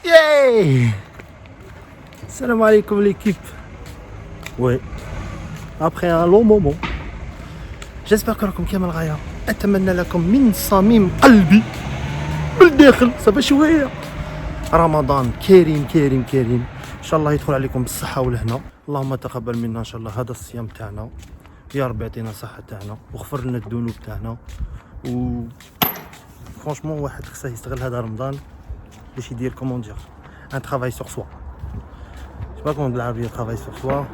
Yeah. Salam alaikum l'équipe. Ouais. Après un long moment. J'espère que راكم كامل غاية. أتمنى لكم من صميم قلبي بالداخل صافي شوية رمضان كريم كريم كريم. إن شاء الله يدخل عليكم بالصحة والهنا. اللهم تقبل منا إن شاء الله هذا الصيام تاعنا. يا رب يعطينا الصحة تاعنا وغفر لنا الذنوب تاعنا. و فرانشمون واحد خصه يستغل هذا رمضان باش يدير كومون دير un travail sur soi. Je sais pas comment بالعربية travail sur soi.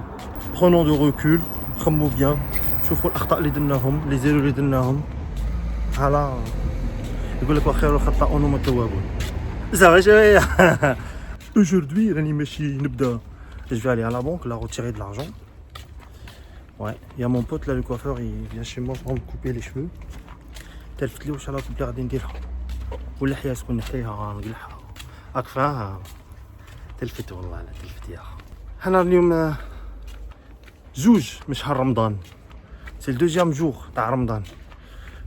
Prenons de recul, خمو bien. شوفوا الأخطاء اللي درناهم، لي زيرو اللي درناهم. هلا يقول لك وخير الخطاؤون هم التوابون. صافي شوية. Aujourd'hui راني ماشي نبدا. Je vais aller à la banque là retirer de l'argent. Ouais, il y a mon pote là le coiffeur, il vient chez moi pour me couper les cheveux. تلفت لي واش راه كنت غادي نديرها ولا حياه تكون نحيها نقلعها اكفاها تلفت والله لا تلفت يا اخي. حنا اليوم زوج من شهر رمضان سي الدوزيام جور تاع رمضان.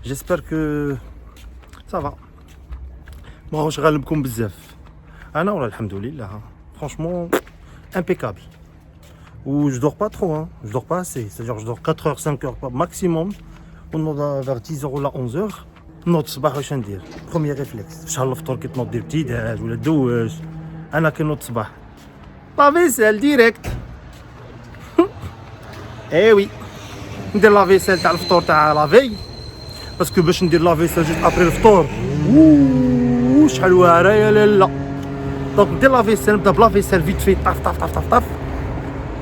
جيسبر كو صافا ماهوش غالبكم بزاف. انا ولا الحمد لله فرانشمون امبيكابل. و je dors pas trop hein, je dors pas assez, c'est-à-dire je dors 4 heures 5 heures maximum. ونوض vers 10 heures ولا 11 heures. نوض الصباح واش ندير؟ بروميير ريفلكس في شهر الفطور كي تنوض دير ابتداج ولا دوج. انا كي نوض الصباح لافيسيل ديريكت. اي وي ندير لافيسيل تاع الفطور تاع لافي باسكو باش ندير لافيسيل جوست ابري الفطور شحال واعره يا لالا. دونك ندير لافيسيل نبدا بلافيسيل فيت في طاف طاف طاف طاف طاف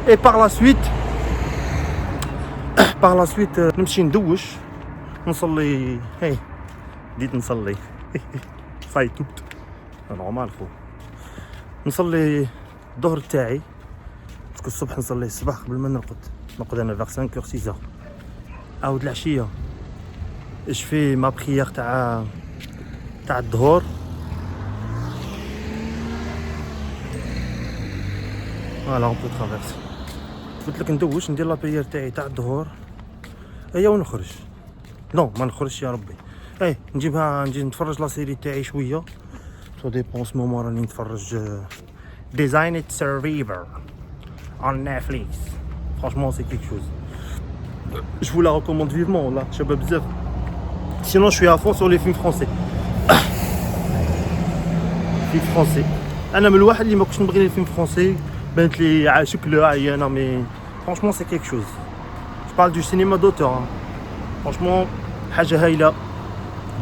اي باغ لا سويت نمشي ندوش نصلي. هاي بديت نصلي صاي توبت نورمال خو نصلي الظهر تاعي باسكو الصبح نصلي الصباح قبل ما نرقد انا فيغ 5 اور 6 عاود العشيه اش في ما بريير تاع الظهر. فوالا اون بو ترافيرسي. قلت لك ندوش ندير لا بريير تاعي تاع الظهر ايا ونخرج. نو ما نخرجش يا ربي. اي نجيبها نجي نتفرج لا سيري تاعي شويه. سو ديبون سو مومون راني نتفرج ديزايند سيرفيفر on Netflix. Franchement c'est quelque chose. Je vous la recommande vivement là, شباب بزاف. Sinon je suis à fond sur les films français. films français. انا من الواحد اللي ما كنتش نبغي لي الفيلم فرونسي بانت لي شكله عيانه مي franchement c'est quelque chose. Je parle du cinéma d'auteur. Hein. Franchement حاجه هايله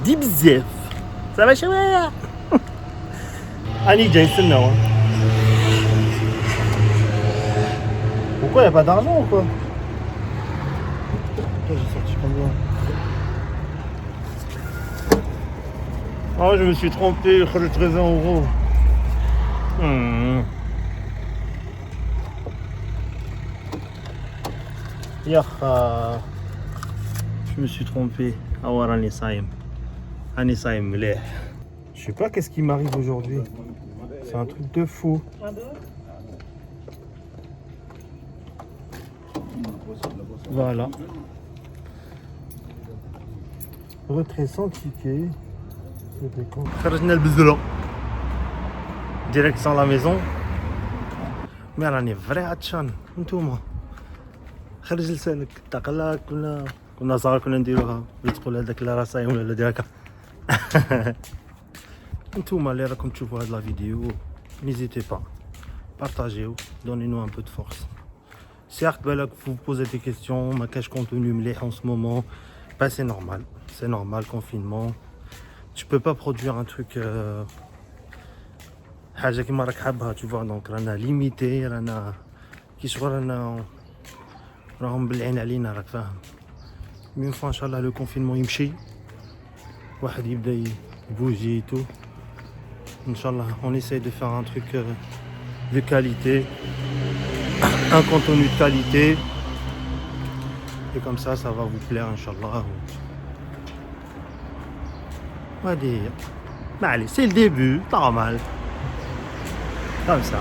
دي بزاف. صافي شويه اني جاي نستناو. Pourquoi il n'y a pas d'argent ou quoi? Putain, j'ai sorti combien? Oh, je me suis trompé, j'ai 13 €. Yaha. Je me suis trompé. Ah ouais, Rani Saïm. Rani Saïm, je sais pas qu'est-ce qui m'arrive aujourd'hui. C'est un truc de fou. Voilà. Retrait sans ticket. خرجنا البزرة. Direction la maison. مي راني فري عطشان. نتوما خرج لسانك تقلاك كنا صغار كنا نديروها تقول هذاك لا راه صايم ولا دير هكا. نتوما اللي راكم تشوفوا هاد لا فيديو n'hésitez pas partagez, donnez-nous un peu de force. Certes, vous posez des questions, ma cache contenu en ce moment, bah, c'est normal, confinement. Tu peux pas produire un truc tu vois, donc رانا limité, رانا كي شغل رانا راهم بالعين علينا راك فاهم. مي ان شاء الله لو كونفينمون يمشي واحد يبدا يبوجي تو. ان شاء الله on essaie de faire un truc de qualité. Un contenu de qualité et comme ça va vous plaire Inch'Allah. Allez, c'est le début, normal. Comme ça.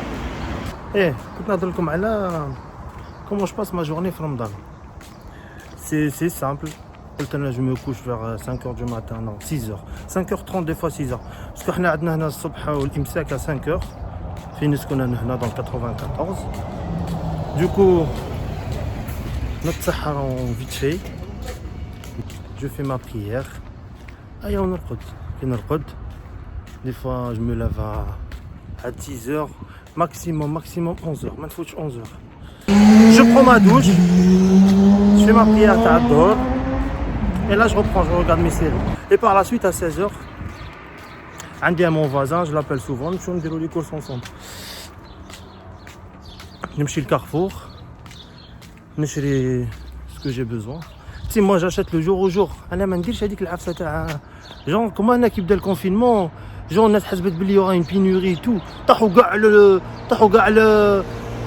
Eh, comment je passe ma journée في رمضان. C'est simple. Je me couche vers 5 h du matin, non 6 h 5 h 30 des fois 6 h parce que حنا عندنا هنا الصبح والامساك à 5 h فين نسكن أنا هنا dans 94. Du coup نتسحر vite fait. Je fais ma prière. Aïe, on نرقد. كي نرقد des fois je me lève à 10h maximum 11h. ما نفوتش 11h. Je prends ma douche. Je fais ma prière à dehors. Et là je reprends, je regarde mes séries. Et par la suite à 16h, عندي mon voisin, je l'appelle souvent, nous نديرو les courses ensemble. نمشي للكارفور نشري ce que j'ai besoin. Si moi j'achète le jour au jour, انا ما نديرش هذيك العفسه تاع جون كما انا كي بدا الكونفينمون جون الناس حسبت بلي يورا اون بينوري تو طاحوا كاع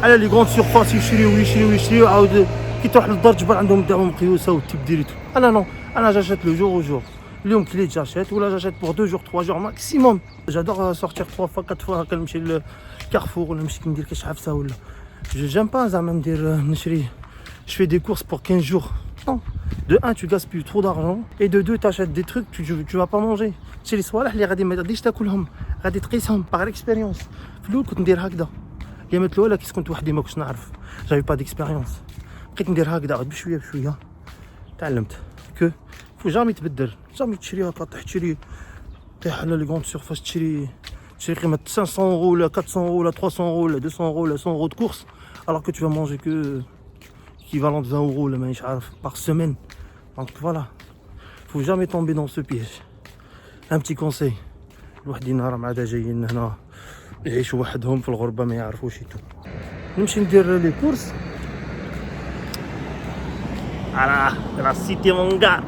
على لي غروند سيرفاس يشريو عاود كي تروح للدار تجبر عندهم داهم قيوسه والتيب ديريتو. انا نو انا جاشيت لو جور au jour. اليوم كليت جاشيت ولا جاشيت بور 2 jours 3 jours maximum. J'adore sortir 3 fois 4 fois هكا نمشي للكارفور ولا نمشي ندير كاش عفسه ولا j'aime pas زعما ندير نشري. Je fais des courses pour 15 jours. Non. De 1 tu gaspilles trop d'argent et de 2 tu achètes des trucs tu vas pas manger. شي لي صوالح اللي غادي ما غاديش تاكلهم غادي تقيسهم باغ اكسبيريونس. في الاول كنت ندير هكذا الايامات الاولى كي كنت وحدي ما كنتش نعرف جافي با ديكسبيريونس بقيت ندير هكذا بشويه بشويه تعلمت كو فو جامي تبدل جامي تشري هكا طيح على لي غروند سيرفاس تشري قيمه 500 euros ولا 400 euros ولا 300 euros ولا 200 euros ولا 100 euros de course alors que tu vas manger que équivalent de 20 euros ولا مانيش عارف par semaine. Donc voilà, faut jamais tomber dans ce piège. Un petit conseil, الواحد ينهار عاد جايين هنا يعيشوا وحدهم في الغربه ما يعرفوش يتو. نمشي ندير لي كورس على لا سيتي مونغا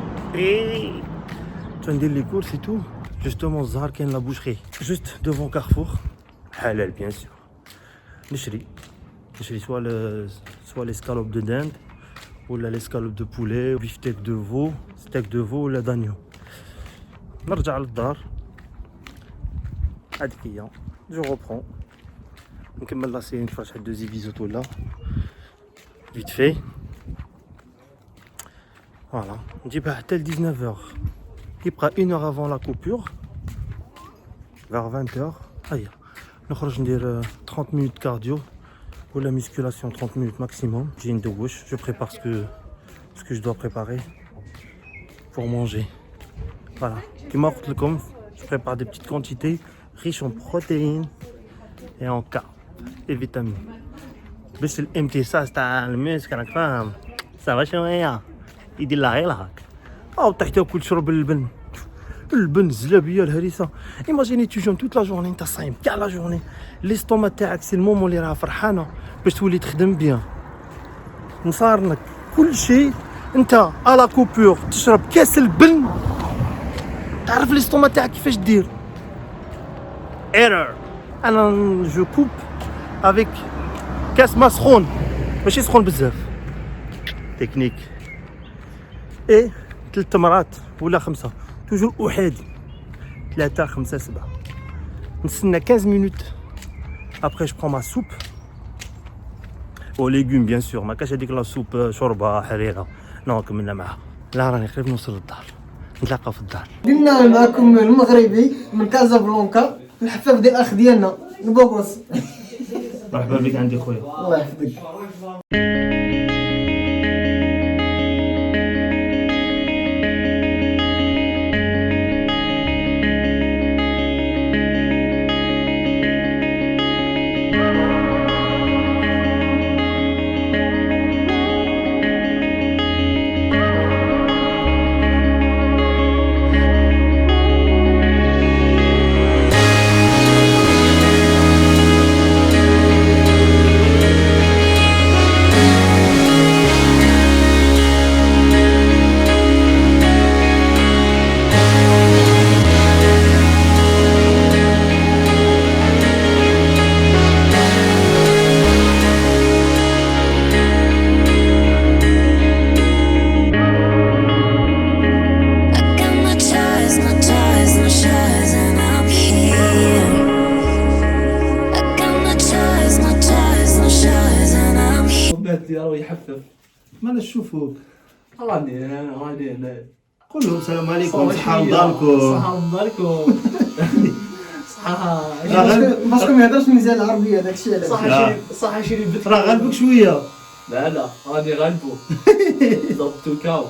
ندير لي كورس et tout. Justement الزهر كاين لا بوشري juste devant Carrefour حلال bien sûr. نشري soit l'escalope de dinde ou l'escalope de poulet, beefsteak de veau, steak de veau ou d'agneau. نرجع للدار هاديك هي جو reprends نكمل لا سيري نتفرج على دوزي فيزوت ولا vite fait. Voilà, نجيبها حتى ل 19h. يبقى 1 heure avant la coupure vers 20h. هيا نخرج ندير 30 minutes cardio ou la musculation 30 minutes maximum. J'ai une douche, je prépare ce que je dois préparer pour manger. Voilà, كما قلت لكم je prépare des petites quantités riches en protéines et en carbs et vitamines باش الامتصاص تاع المسك راك فاهم صافا شويه يدير لها غير هاك او طيح تاكل تشرب البن الزلابيه الهريسه. ايماجيني تو جون توت لا جورني انت صايم كاع لا جورني ليستوما تاعك سي المومون اللي راها فرحانه باش تولي تخدم بيان نصارنك كل شيء. انت على كوبور تشرب كاس البن تعرف ليستوما تاعك كيفاش دير ايرور. انا جو كوب افيك كاس ما سخون ماشي سخون بزاف تكنيك اي 3 تمرات ولا 5 توجور احادي 3 5 7 نستنى 15 minutes. Après je prends ma soupe aux légumes bien sûr. ما كاش هذيك لا سوب شوربه حريره نو كملنا معها. لا راني قريب نوصل للدار نتلاقاو في الدار. قلنا معكم المغربي من كازابلانكا الحفاف ديال الاخ ديالنا البوغوس. مرحبا بك عندي خويا. الله يحفظك. يحفف ما نشوفوك غادي قول لهم السلام عليكم صحة رمضانكم صحة رمضانكم صح باسكو ما يهضرش مزيان العربيه داكشي علاش. صح شي بنت راه غالبك شويه. لا غادي غالبو ضبطوا كاو.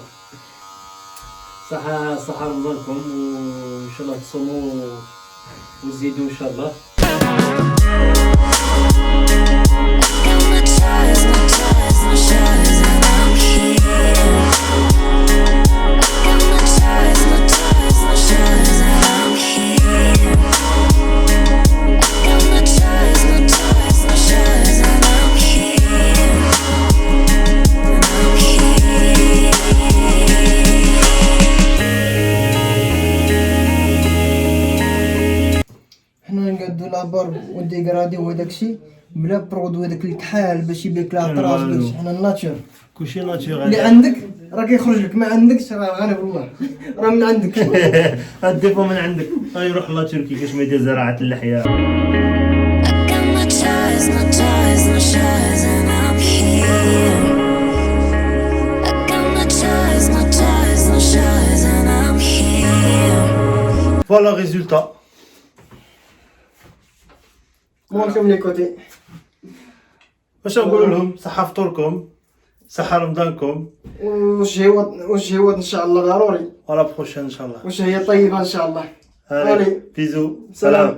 صح رمضانكم وان شاء الله تصوموا وتزيدوا ان شاء الله. حنا نقادو لابار وديكرادي وداكشي بلا برودوي هذاك الكحال باش يبيك العطراس داكشي. حنا ناتشور كلشي اللي ناتشورال. عندك راه كيخرج لك، ما عندكش راه غالب الله راه من عندك. الديفو من عندك. يروح لا تركي كاش ما يدير زراعه اللحيه. فوالا ريزولتا. مونكم لي كوتي. واش نقول لهم؟ صحه فطوركم، صحه رمضانكم، واش هو ان شاء الله ضروري، ولا بروشين ان شاء الله. واش هي طيبه ان شاء الله. Allez, bisous, سلام. salam.